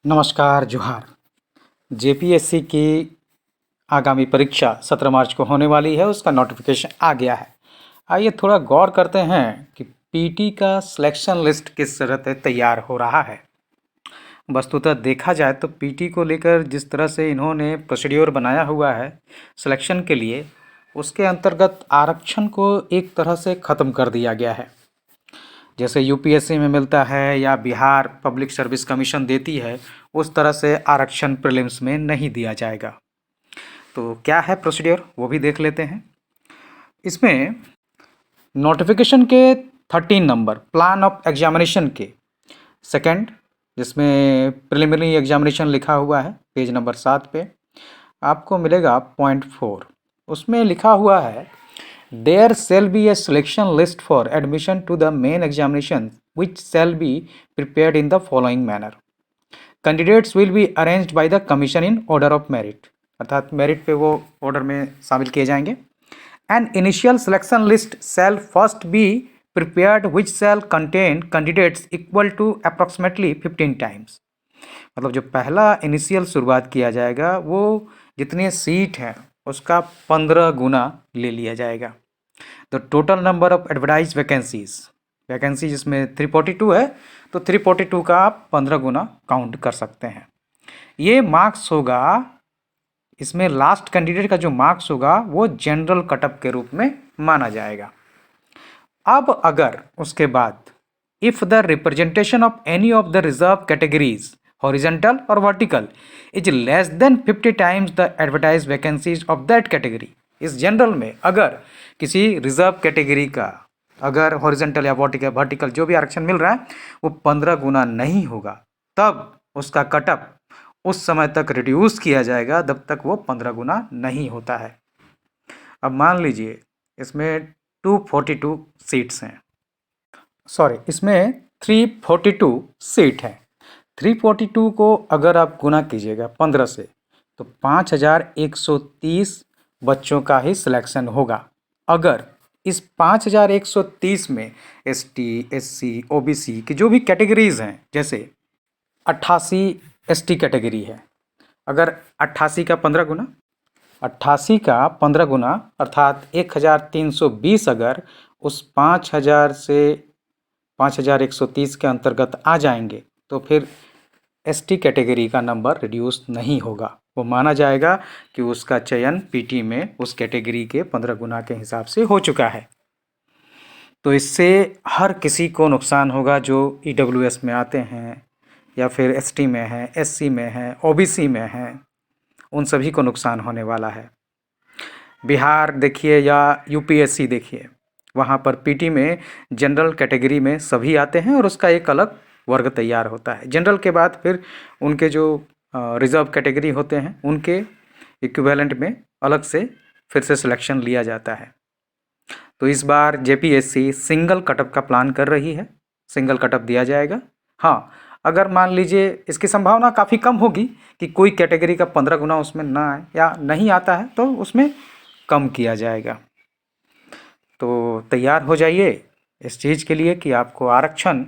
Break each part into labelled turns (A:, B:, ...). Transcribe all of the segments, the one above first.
A: नमस्कार जोहार। जेपीएससी की आगामी परीक्षा 17 मार्च को होने वाली है, उसका नोटिफिकेशन आ गया है। आइए थोड़ा गौर करते हैं कि पीटी का सिलेक्शन लिस्ट किस तरह से तैयार हो रहा है। वस्तुतः देखा जाए तो पीटी को लेकर जिस तरह से इन्होंने प्रोसीड्योर बनाया हुआ है सिलेक्शन के लिए, उसके अंतर्गत आरक्षण को एक तरह से ख़त्म कर दिया गया है। जैसे यूपीएससी में मिलता है या बिहार पब्लिक सर्विस कमीशन देती है, उस तरह से आरक्षण प्रीलिम्स में नहीं दिया जाएगा। तो क्या है प्रोसीड्योर वो भी देख लेते हैं। इसमें नोटिफिकेशन के 13 नंबर प्लान ऑफ एग्जामिनेशन के सेकंड, जिसमें प्रिलिमिनरी एग्जामिनेशन लिखा हुआ है पेज नंबर 7 पे आपको मिलेगा पॉइंट 4। उसमें लिखा हुआ है There shall be a selection list for admission to the main examination which shall be prepared in the following manner. Candidates will be arranged by the commission in order of merit. अर्थात merit पे वो order में शामिल किए जाएंगे। An initial selection list shall first be prepared which shall contain candidates equal to approximately 15 times. मतलब जो पहला इनिशियल शुरुआत किया जाएगा वो जितने सीट हैं उसका 15 गुना ले लिया जाएगा। The total number of advertise vacancies इसमें 342 है, तो 342 का आप 15 गुना काउंट कर सकते हैं। ये मार्क्स होगा, इसमें लास्ट कैंडिडेट का जो मार्क्स होगा वो जनरल कटअप के रूप में माना जाएगा। अब अगर उसके बाद if the representation of any of the reserve categories horizontal or vertical is less than 50 times the advertise vacancies of that category. इस जनरल में अगर किसी रिजर्व कैटेगरी का अगर हॉरिजॉन्टल या वर्टिकल जो भी आरक्षण मिल रहा है वो 15 गुना नहीं होगा, तब उसका कटअप उस समय तक रिड्यूस किया जाएगा जब तक वो 15 गुना नहीं होता है। अब मान लीजिए इसमें 242 सीट्स हैं, इसमें 342 सीट हैं। 342 को अगर आप गुना कीजिएगा 15 से तो 5130 बच्चों का ही सिलेक्शन होगा। अगर इस 5130 में एसटी, एससी, ओबीसी की जो भी कैटेगरीज हैं, जैसे 88 एसटी कैटेगरी है, अगर 88 का 15 गुना 88 का 15 गुना अर्थात 1320 अगर उस 5000 से 5130 के अंतर्गत आ जाएंगे तो फिर एसटी कैटेगरी का नंबर रिड्यूस नहीं होगा। वो माना जाएगा कि उसका चयन पीटी में उस कैटेगरी के 15 गुना के हिसाब से हो चुका है। तो इससे हर किसी को नुकसान होगा जो ईडब्ल्यूएस में आते हैं या फिर एसटी में हैं, एससी में हैं, ओबीसी में हैं, उन सभी को नुकसान होने वाला है। बिहार देखिए या यूपीएससी देखिए, वहाँ पर पीटी में जनरल कैटेगरी में सभी आते हैं और उसका एक अलग वर्ग तैयार होता है। जनरल के बाद फिर उनके जो रिजर्व कैटेगरी होते हैं उनके इक्विवेलेंट में अलग से फिर से सिलेक्शन लिया जाता है। तो इस बार जेपीएससी सिंगल कटअप का प्लान कर रही है, सिंगल कटअप दिया जाएगा। हाँ, अगर मान लीजिए इसकी संभावना काफ़ी कम होगी कि कोई कैटेगरी का 15 गुना उसमें ना आए या नहीं आता है तो उसमें कम किया जाएगा। तो तैयार हो जाइए इस चीज़ के लिए कि आपको आरक्षण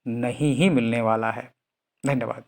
A: नहीं ही मिलने वाला है। धन्यवाद।